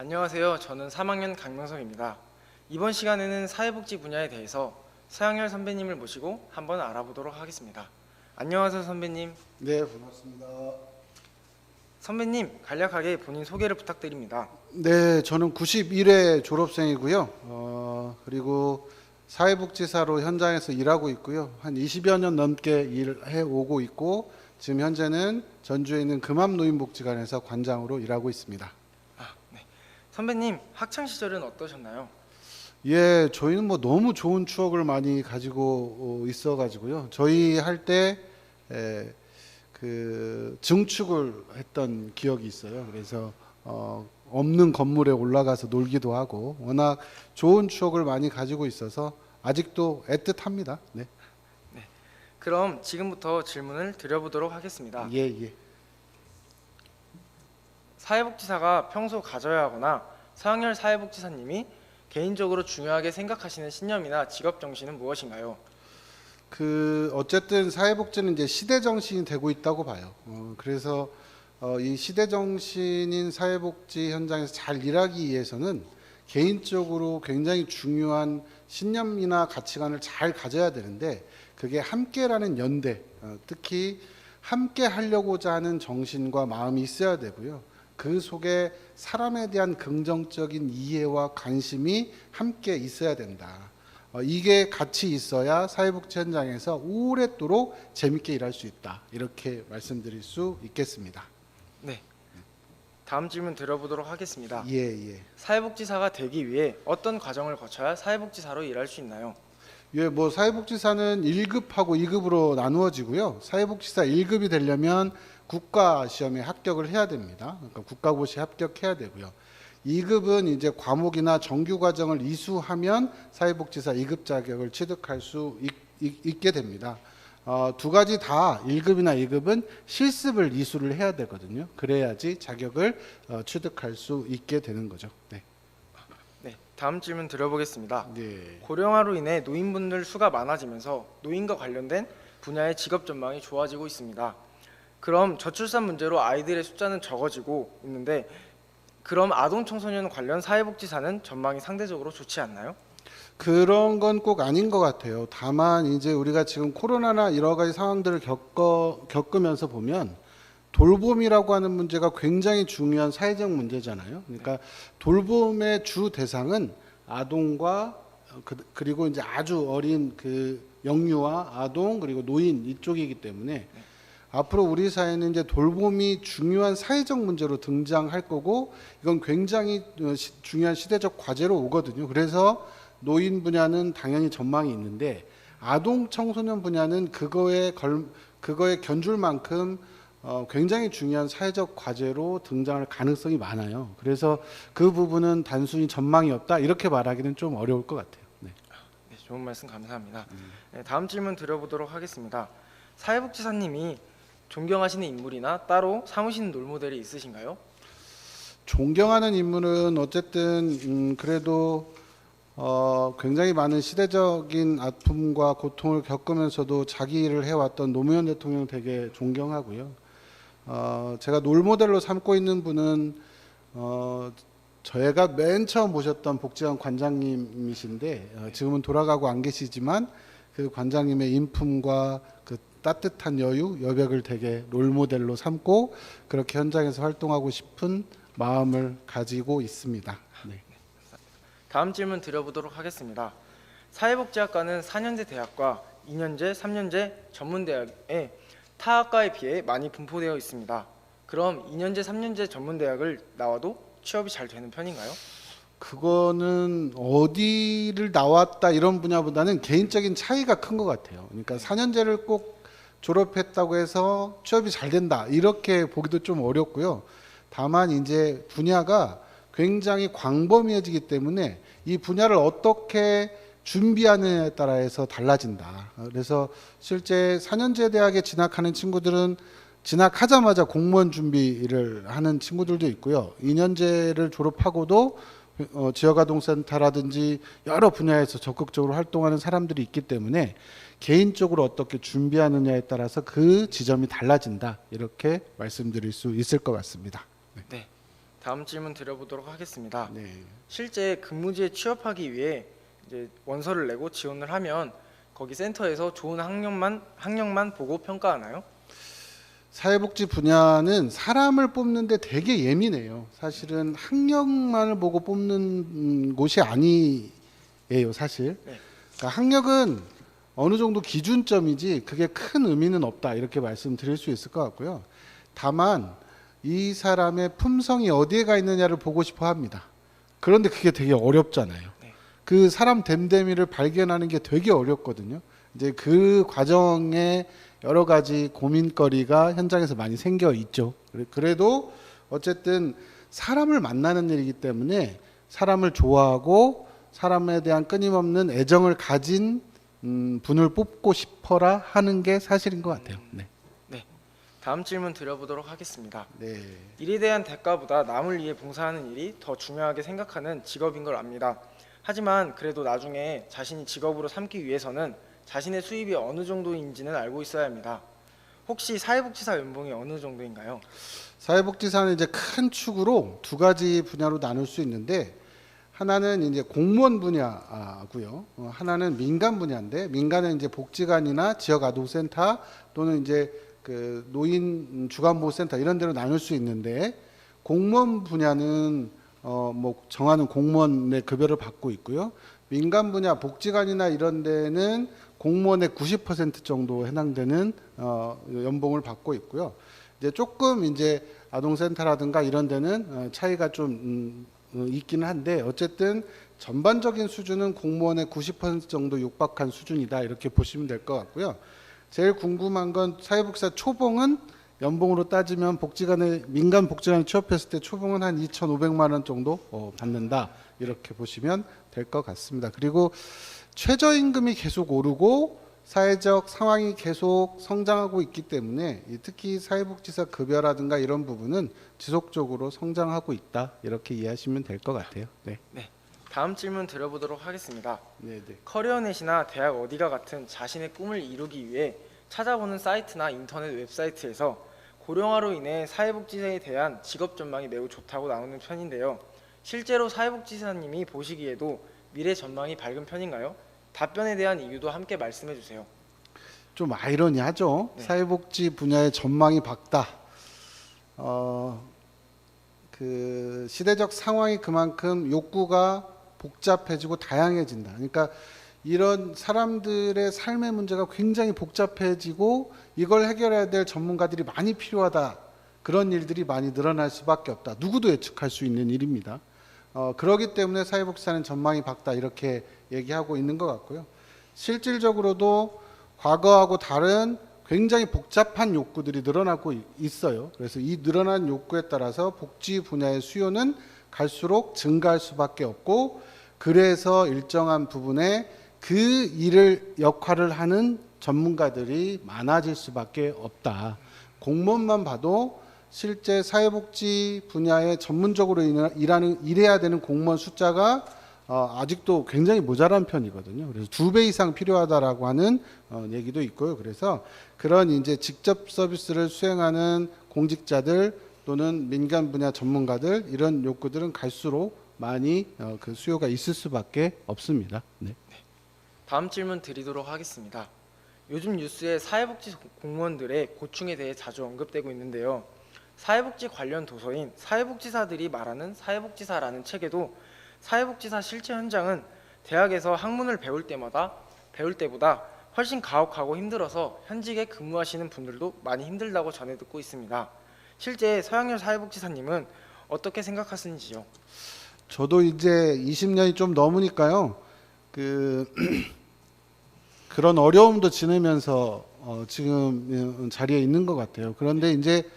안녕하세요. 저는 3학년 강명석입니다. 이번 시간에는 사회복지 분야에 대해서 서양열 선배님을 모시고 한번 알아보도록 하겠습니다. 안녕하세요, 선배님. 네, 반갑습니다. 선배님, 간략하게 본인 소개를 부탁드립니다. 네, 저는 91회 졸업생이고요. 그리고 사회복지사로 현장에서 일하고 있고요. 한 20여 년 넘게 일해 오고 있고, 지금 현재는 전주에 있는 금암노인복지관에서 관장으로 일하고 있습니다. 네. 선배님, 학창 시절은 어떠셨나요? 예, 저희는 뭐 너무 좋은 추억을 많이 가지고 있어가지고요. 저희 할 때 그 증축을 했던 기억이 있어요. 그래서 없는 건물에 올라가서 놀기도 하고 워낙 좋은 추억을 많이 가지고 있어서 아직도 애틋합니다. 네. 네. 그럼 지금부터 질문을 드려보도록 하겠습니다. 예, 예. 사회복지사가 평소 가져야 하거나 서양열 사회복지사님이 개인적으로 중요하게 생각하시는 신념이나 직업 정신은 무엇인가요? 어쨌든 사회복지는 이제 시대 정신이 되고 있다고 봐요. 그래서 이 시대 정신인 사회복지 현장에서 잘 일하기 위해서는 개인적으로 굉장히 중요한 신념이나 가치관을 잘 가져야 되는데, 그게 함께라는 연대, 특히 함께 하려고자 하는 정신과 마음이 있어야 되고요. 그 속에 사람에 대한 긍정적인 이해와 관심이 함께 있어야 된다. 이게 같이 있어야 사회복지 현장에서 오랫도록 재밌게 일할 수 있다. 이렇게 말씀드릴 수 있겠습니다. 네. 다음 질문 드려보도록 하겠습니다. 예, 예. 사회복지사가 되기 위해 어떤 과정을 거쳐야 사회복지사로 일할 수 있나요? 예, 뭐 사회복지사는 1급하고 2급으로 나누어지고요. 사회복지사 1급이 되려면 국가 시험에 합격을 해야 됩니다. 그러니까 국가고시에 합격해야 되고요. 2급은 이제 과목이나 정규 과정을 이수하면 사회복지사 2급 자격을 취득할 수 있게 됩니다. 두 가지 다 1급이나 2급은 실습을 이수를 해야 되거든요. 그래야지 자격을 취득할 수 있게 되는 거죠. 네. 네. 다음 질문 드려보겠습니다. 네. 고령화로 인해 노인분들 수가 많아지면서 노인과 관련된 분야의 직업 전망이 좋아지고 있습니다. 그럼 저출산 문제로 아이들의 숫자는 적어지고 있는데, 그럼 아동 청소년 관련 사회복지사는 전망이 상대적으로 좋지 않나요? 그런 건 꼭 아닌 것 같아요. 다만 이제 우리가 지금 코로나나 여러 가지 상황들을 겪으면서 보면 돌봄이라고 하는 문제가 굉장히 중요한 사회적 문제잖아요. 그러니까 돌봄의 주 대상은 아동과 그리고 이제 아주 어린 그 영유아, 아동 그리고 노인 이쪽이기 때문에 앞으로 우리 사회는 이제 돌봄이 중요한 사회적 문제로 등장할 거고, 이건 굉장히 중요한 시대적 과제로 오거든요. 그래서 노인 분야는 당연히 전망이 있는데, 아동 청소년 분야는 그거에 견줄 만큼 굉장히 중요한 사회적 과제로 등장할 가능성이 많아요. 그래서 그 부분은 단순히 전망이 없다 이렇게 말하기는 좀 어려울 것 같아요. 네. 네, 좋은 말씀 감사합니다. 네, 다음 질문 드려보도록 하겠습니다. 사회복지사님이 존경하시는 인물이나 따로 삼으시는 롤모델이 있으신가요? 존경하는 인물은 어쨌든 그래도 굉장히 많은 시대적인 아픔과 고통을 겪으면서도 자기 일을 해왔던 노무현 대통령 되게 존경하고요. 제가 롤모델로 삼고 있는 분은 저희가 맨 처음 모셨던 복지관 관장님이신데, 지금은 돌아가고 안 계시지만 그 관장님의 인품과 그 따뜻한 여백을 되게 롤모델로 삼고 그렇게 현장에서 활동하고 싶은 마음을 가지고 있습니다. 네. 다음 질문 드려보도록 하겠습니다. 사회복지학과는 4년제 대학과 2년제, 3년제 전문대학에 타 학과에 비해 많이 분포되어 있습니다. 그럼 2년제, 3년제 전문대학을 나와도 취업이 잘 되는 편인가요? 그거는 어디를 나왔다 이런 분야보다는 개인적인 차이가 큰 것 같아요. 그러니까 4년제를 꼭 졸업했다고 해서 취업이 잘 된다 이렇게 보기도 좀 어렵고요. 다만 이제 분야가 굉장히 광범위해지기 때문에 이 분야를 어떻게 준비하느냐에 따라서 달라진다. 그래서 실제 4년제 대학에 진학하는 친구들은 진학하자마자 공무원 준비를 하는 친구들도 있고요. 2년제를 졸업하고도 지역아동센터라든지 여러 분야에서 적극적으로 활동하는 사람들이 있기 때문에 개인적으로 어떻게 준비하느냐에 따라서 그 지점이 달라진다. 이렇게 말씀드릴 수 있을 것 같습니다. 네. 다음 질문 드려보도록 하겠습니다. 네. 실제 근무지에 취업하기 위해 이제 원서를 내고 지원을 하면 거기 센터에서 좋은 학력만 보고 평가하나요? 사회복지 분야는 사람을 뽑는데 되게 예민해요. 사실은 학력만을 보고 뽑는 곳이 아니에요, 사실. 네. 그러니까 학력은 어느 정도 기준점이지 그게 큰 의미는 없다 이렇게 말씀드릴 수 있을 것 같고요. 다만 이 사람의 품성이 어디에 가 있느냐를 보고 싶어 합니다. 그런데 그게 되게 어렵잖아요. 네. 그 사람 됨됨이를 발견하는 게 되게 어렵거든요. 이제 그 과정에 여러 가지 고민거리가 현장에서 많이 생겨 있죠. 그래도 어쨌든 사람을 만나는 일이기 때문에 사람을 좋아하고 사람에 대한 끊임없는 애정을 가진 분을 뽑고 싶어라 하는 게 사실인 것 같아요. 네. 네. 다음 질문 드려보도록 하겠습니다. 네. 일에 대한 대가보다 남을 위해 봉사하는 일이 더 중요하게 생각하는 직업인 걸 압니다. 하지만 그래도 나중에 자신이 직업으로 삼기 위해서는 자신의 수입이 어느 정도인지는 알고 있어야 합니다. 혹시 사회복지사 연봉이 어느 정도인가요? 사회복지사는 이제 큰 축으로 두 가지 분야로 나눌 수 있는데 하나는 이제 공무원 분야고요. 하나는 민간 분야인데 민간은 이제 복지관이나 지역아동센터 또는 이제 그 노인 주간보호센터 이런 데로 나눌 수 있는데 공무원 분야는 뭐 정하는 공무원의 급여를 받고 있고요. 민간 분야 복지관이나 이런 데는 공무원의 90% 정도 해당되는 연봉을 받고 있고요. 이제 조금 이제 아동센터라든가 이런 데는 차이가 좀 있기는 한데 어쨌든 전반적인 수준은 공무원의 90% 정도 육박한 수준이다 이렇게 보시면 될 것 같고요. 제일 궁금한 건 사회복지사 초봉은 연봉으로 따지면 복지관에 민간 복지관에 취업했을 때 초봉은 한 2,500만 원 정도 받는다 이렇게 보시면 될 것 같습니다. 그리고 최저임금이 계속 오르고 사회적 상황이 계속 성장하고 있기 때문에 특히 사회복지사 급여라든가 이런 부분은 지속적으로 성장하고 있다 이렇게 이해하시면 될 것 같아요. 네. 네. 다음 질문 드려보도록 하겠습니다. 네, 네. 커리어넷이나 대학 어디가 같은 자신의 꿈을 이루기 위해 찾아보는 사이트나 인터넷 웹사이트에서 고령화로 인해 사회복지사에 대한 직업 전망이 매우 좋다고 나오는 편인데요. 실제로 사회복지사님이 보시기에도 미래 전망이 밝은 편인가요? 답변에 대한 이유도 함께 말씀해 주세요. 좀 아이러니하죠. 네. 사회복지 분야의 전망이 밝다. 그 시대적 상황이 그만큼 욕구가 복잡해지고 다양해진다. 그러니까 이런 사람들의 삶의 문제가 굉장히 복잡해지고 이걸 해결해야 될 전문가들이 많이 필요하다. 그런 일들이 많이 늘어날 수밖에 없다. 누구도 예측할 수 있는 일입니다. 그렇기 때문에 사회복지사는 전망이 밝다 이렇게 얘기하고 있는 것 같고요. 실질적으로도 과거하고 다른 굉장히 복잡한 욕구들이 늘어나고 있어요. 그래서 이 늘어난 욕구에 따라서 복지 분야의 수요는 갈수록 증가할 수밖에 없고 그래서 일정한 부분에 그 일을 역할을 하는 전문가들이 많아질 수밖에 없다. 공무원만 봐도 실제 사회복지 분야에 전문적으로 일해야 되는 공무원 숫자가 아직도 굉장히 모자란 편이거든요. 그래서 2배 이상 필요하다라고 하는 얘기도 있고요. 그래서 그런 이제 직접 서비스를 수행하는 공직자들 또는 민간 분야 전문가들 이런 욕구들은 갈수록 많이 그 수요가 있을 수밖에 없습니다. 네. 다음 질문 드리도록 하겠습니다. 요즘 뉴스에 사회복지 공무원들의 고충에 대해 자주 언급되고 있는데요. 사회복지 관련 도서인 사회복지사들이 말하는 사회복지사라는 책에도 사회복지사 실제 현장은 대학에서 학문을 배울 때보다 훨씬 가혹하고 힘들어서 현직에 근무하시는 분들도 많이 힘들다고 전해 듣고 있습니다. 실제 서양열 사회복지사님은 어떻게 생각하시는지요? 저도 이제 20년이 좀 넘으니까요. 그런 어려움도 지내면서 지금 자리에 있는 것 같아요. 그런데 이제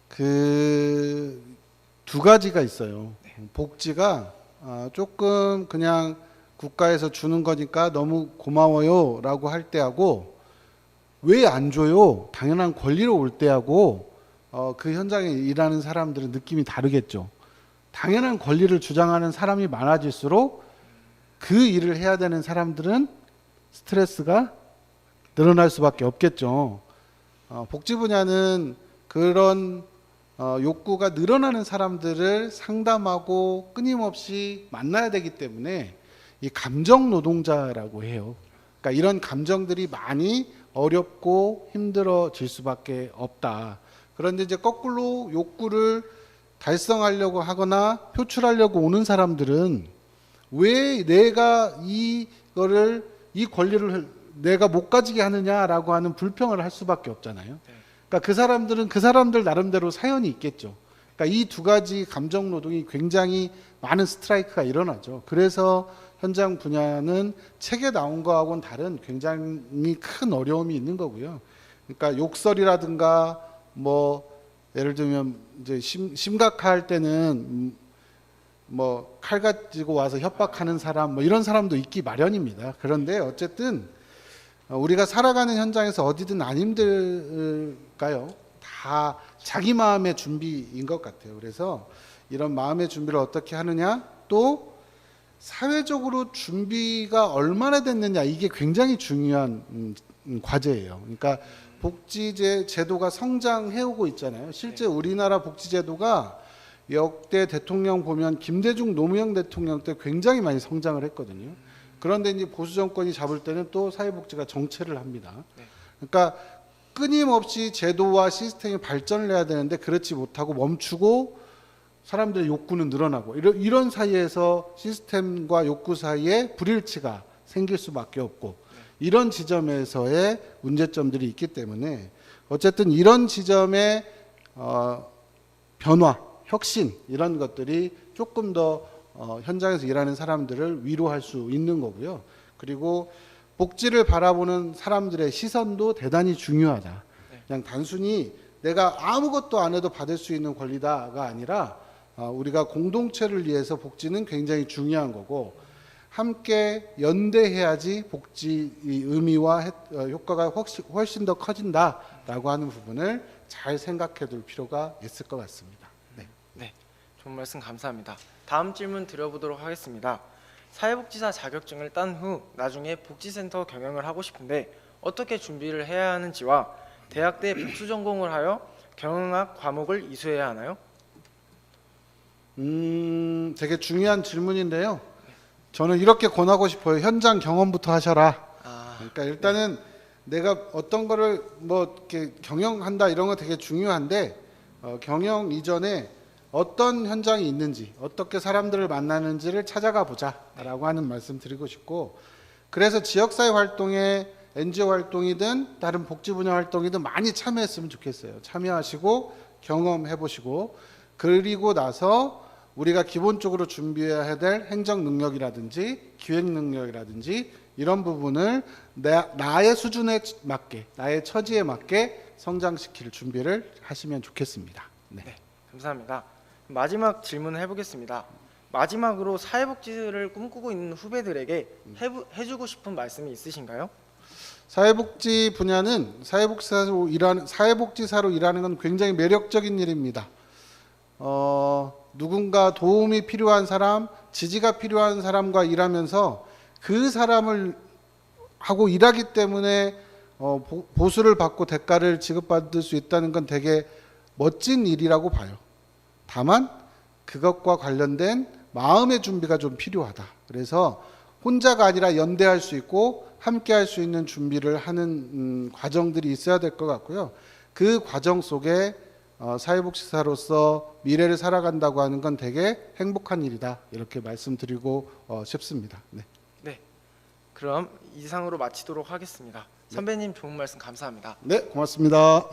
그 두 가지가 있어요. 복지가 조금 그냥 국가에서 주는 거니까 너무 고마워요라고 할 때하고 왜 안 줘요? 당연한 권리로 올 때하고 그 현장에 일하는 사람들은 느낌이 다르겠죠. 당연한 권리를 주장하는 사람이 많아질수록 그 일을 해야 되는 사람들은 스트레스가 늘어날 수밖에 없겠죠. 복지 분야는 그런 욕구가 늘어나는 사람들을 상담하고 끊임없이 만나야 되기 때문에 이 감정 노동자라고 해요. 그러니까 이런 감정들이 많이 어렵고 힘들어질 수밖에 없다. 그런데 이제 거꾸로 욕구를 달성하려고 하거나 표출하려고 오는 사람들은 왜 내가 이 권리를 내가 못 가지게 하느냐라고 하는 불평을 할 수밖에 없잖아요. 그러니까 그 사람들은 그 사람들 나름대로 사연이 있겠죠. 그러니까 이 두 가지 감정 노동이 굉장히 많은 스트라이크가 일어나죠. 그래서 현장 분야는 책에 나온 거하고는 다른 굉장히 큰 어려움이 있는 거고요. 그러니까 욕설이라든가 뭐 예를 들면 이제 심각할 때는 뭐 칼 가지고 와서 협박하는 사람 뭐 이런 사람도 있기 마련입니다. 그런데 어쨌든 우리가 살아가는 현장에서 어디든 안 힘들까요? 다 자기 마음의 준비인 것 같아요. 그래서 이런 마음의 준비를 어떻게 하느냐, 또 사회적으로 준비가 얼마나 됐느냐, 이게 굉장히 중요한 과제예요. 그러니까 복지제 제도가 성장해오고 있잖아요. 실제 우리나라 복지제도가 역대 대통령 보면 김대중 노무현 대통령 때 굉장히 많이 성장을 했거든요. 그런데 이제 보수 정권이 잡을 때는 또 사회복지가 정체를 합니다. 그러니까 끊임없이 제도와 시스템이 발전을 해야 되는데 그렇지 못하고 멈추고 사람들의 욕구는 늘어나고 이런 사이에서 시스템과 욕구 사이에 불일치가 생길 수밖에 없고 이런 지점에서의 문제점들이 있기 때문에 어쨌든 이런 지점의 변화, 혁신 이런 것들이 조금 더 현장에서 일하는 사람들을 위로할 수 있는 거고요. 그리고 복지를 바라보는 사람들의 시선도 대단히 중요하다. 그냥 단순히 내가 아무것도 안 해도 받을 수 있는 권리다가 아니라 우리가 공동체를 위해서 복지는 굉장히 중요한 거고 함께 연대해야지 복지 의미와 효과가 훨씬 더 커진다라고 하는 부분을 잘 생각해 둘 필요가 있을 것 같습니다. 네, 좋은 말씀 감사합니다. 다음 질문 드려보도록 하겠습니다. 사회복지사 자격증을 딴 후 나중에 복지센터 경영을 하고 싶은데 어떻게 준비를 해야 하는지와 대학 때 복수 전공을 하여 경영학 과목을 이수해야 하나요? 되게 중요한 질문인데요. 저는 이렇게 권하고 싶어요. 현장 경험부터 하셔라. 그러니까 일단은 내가 어떤 거를 뭐 이렇게 경영한다 이런 거 되게 중요한데 경영 이전에 어떤 현장이 있는지 어떻게 사람들을 만나는지를 찾아가 보자라고 하는 말씀 드리고 싶고 그래서 지역사회 활동에 NGO 활동이든 다른 복지 분야 활동이든 많이 참여했으면 좋겠어요. 참여하시고 경험해 보시고 그리고 나서 우리가 기본적으로 준비해야 될 행정 능력이라든지 기획 능력이라든지 이런 부분을 나의 수준에 맞게 나의 처지에 맞게 성장시킬 준비를 하시면 좋겠습니다. 네, 감사합니다. 마지막 질문을 해보겠습니다. 마지막으로 사회복지를 꿈꾸고 있는 후배들에게 해주고 싶은 말씀이 있으신가요? 사회복지 분야는 사회복지사로 일하는 건 굉장히 매력적인 일입니다. 누군가 도움이 필요한 사람, 지지가 필요한 사람과 일하면서 그 사람을 하고 일하기 때문에 보수를 받고 대가를 지급받을 수 있다는 건 되게 멋진 일이라고 봐요. 다만 그것과 관련된 마음의 준비가 좀 필요하다. 그래서 혼자가 아니라 연대할 수 있고 함께 할 수 있는 준비를 하는 과정들이 있어야 될 것 같고요. 그 과정 속에 사회복지사로서 미래를 살아간다고 하는 건 되게 행복한 일이다. 이렇게 말씀드리고 싶습니다. 네. 네, 그럼 이상으로 마치도록 하겠습니다. 선배님 좋은 말씀 감사합니다. 네, 고맙습니다.